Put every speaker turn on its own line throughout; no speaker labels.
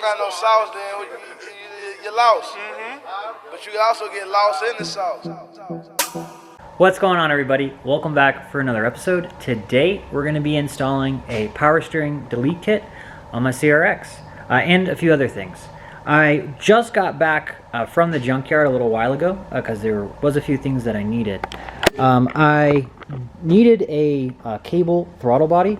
got no sauce, then you're lost. But you can also get lost in the sauce.
What's going on, everybody? Welcome back for another episode. Today we're going to be installing a power steering delete kit on my CRX and a few other things. I just got back from the junkyard a little while ago because there was a few things that I needed. I needed a cable throttle body.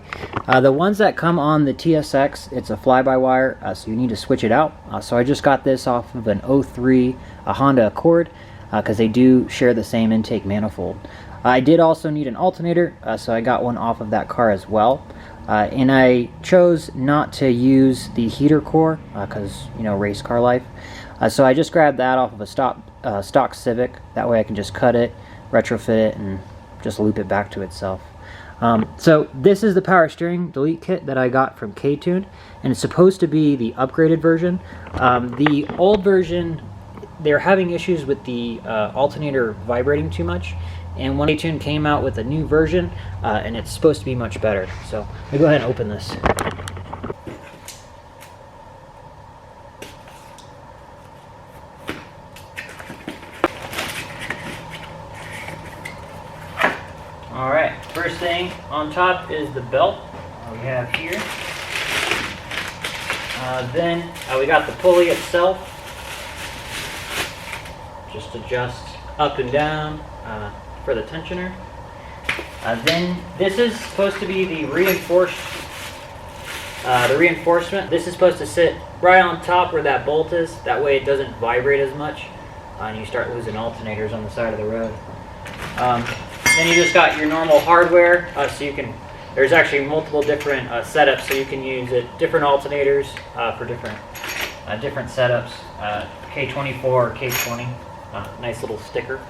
The ones that come on the TSX, it's a fly-by-wire, so you need to switch it out. So I just got this off of an 03 Honda Accord because they do share the same intake manifold. I did also need an alternator, so I got one off of that car as well. And I chose not to use the heater core because, you know, race car life. So I just grabbed that off of a stock Civic. That way I can just cut it, retrofit it, and just loop it back to itself. So this is the power steering delete kit that I got from KTUNED, and it's supposed to be the upgraded version. The old version, they're having issues with the alternator vibrating too much, and when KTUNED came out with a new version, and it's supposed to be much better. So let me go ahead and open this. Alright, first thing on top is the belt we have here. Then we got the pulley itself. Just adjust up and down for the tensioner. Then this is supposed to be the reinforcement. This is supposed to sit right on top where that bolt is. That way it doesn't vibrate as much and you start losing alternators on the side of the road. Then you just got your normal hardware, so you can, there's actually multiple different setups, so you can use different alternators for different setups, K24 or K20, nice little sticker.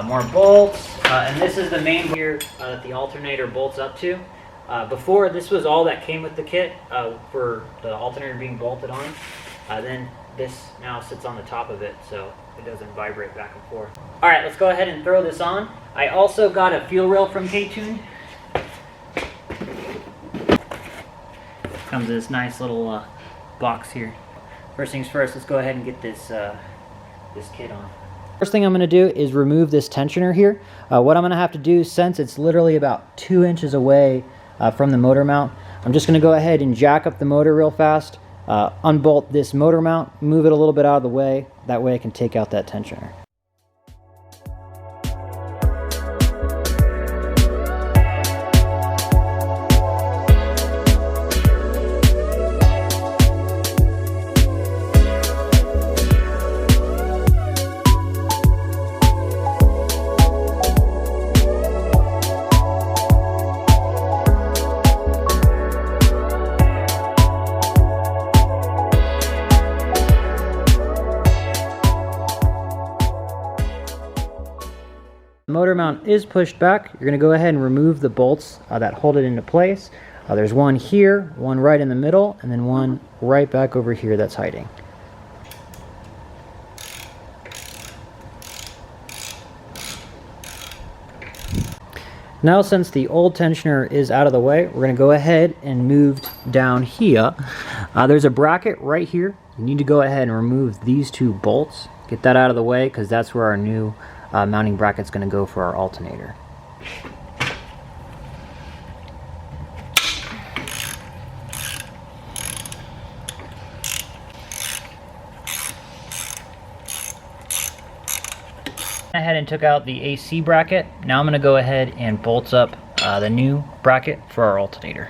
More bolts, and this is the main gear that the alternator bolts up to. Before, this was all that came with the kit for the alternator being bolted on. Then this now sits on the top of it, so it doesn't vibrate back and forth. All right, let's go ahead and throw this on. I also got a fuel rail from KTUNED. Comes in this nice little box here. First things first, let's go ahead and get this kit on. First thing I'm going to do is remove this tensioner here. What I'm going to have to do, since it's literally about 2 inches away from the motor mount, I'm just going to go ahead and jack up the motor real fast, unbolt this motor mount, move it a little bit out of the way. That way I can take out that tensioner. The motor mount is pushed back. You're going to go ahead and remove the bolts that hold it into place. There's one here, one right in the middle, and then one right back over here that's hiding. Now, since the old tensioner is out of the way, we're going to go ahead and move down here. There's a bracket right here. You need to go ahead and remove these two bolts. Get that out of the way because that's where our new mounting bracket's going to go for our alternator. I went ahead and took out the AC bracket. Now I'm going to go ahead and bolt up the new bracket for our alternator.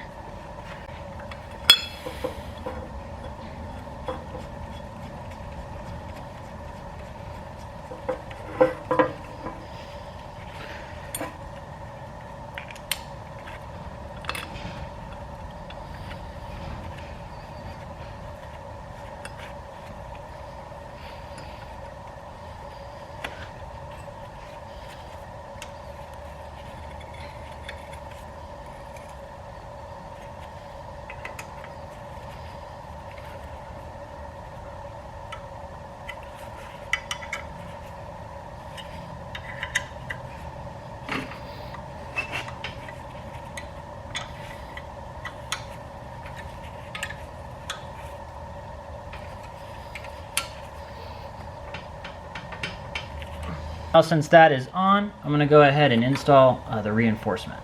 Now since that is on, I'm going to go ahead and install the reinforcement.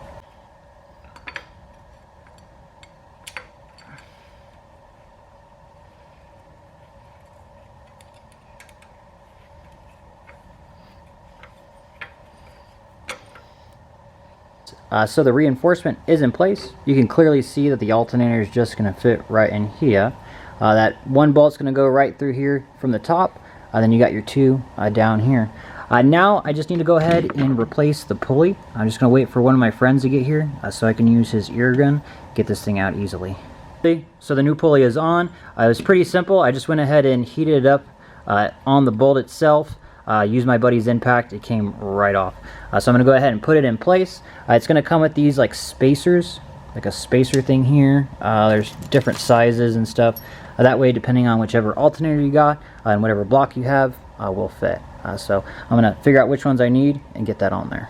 So the reinforcement is in place. You can clearly see that the alternator is just going to fit right in here. That one bolt's going to go right through here from the top. Then you got your two down here. Now I just need to go ahead and replace the pulley. I'm just going to wait for one of my friends to get here so I can use his ear gun, get this thing out easily. So the new pulley is on. It was pretty simple. I just went ahead and heated it up on the bolt itself. Use my buddy's impact, it came right off. So I'm going to go ahead and put it in place. It's going to come with these like spacers, like a spacer thing here. There's different sizes and stuff. That way, depending on whichever alternator you got and whatever block you have, will fit. So I'm going to figure out which ones I need and get that on there.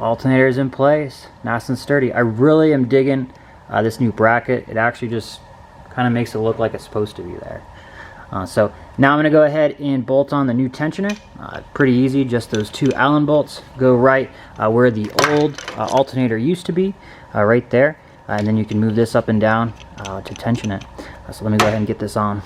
Alternator is in place, nice and sturdy. I really am digging this new bracket. It actually just kind of makes it look like it's supposed to be there. So now I'm going to go ahead and bolt on the new tensioner. Pretty easy, just those two Allen bolts go right where the old alternator used to be, right there. And then you can move this up and down to tension it. So let me go ahead and get this on.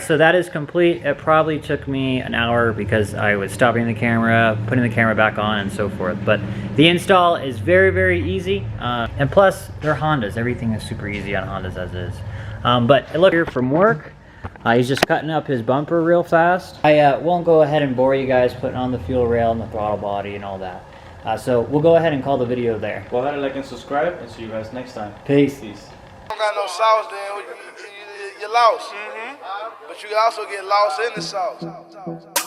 So that is complete. It probably took me an hour because I was stopping the camera, putting the camera back on, and so forth. But the install is very, very easy. And plus, they're Hondas. Everything is super easy on Hondas as is. But look here from work. He's just cutting up his bumper real fast. I won't go ahead and bore you guys putting on the fuel rail and the throttle body and all that. So we'll go ahead and call the video there.
Go ahead and like and subscribe, and see you guys next time.
Peace.
Peace.
Don't got no sauce, then you're lost. But you can also get lost in the sauce.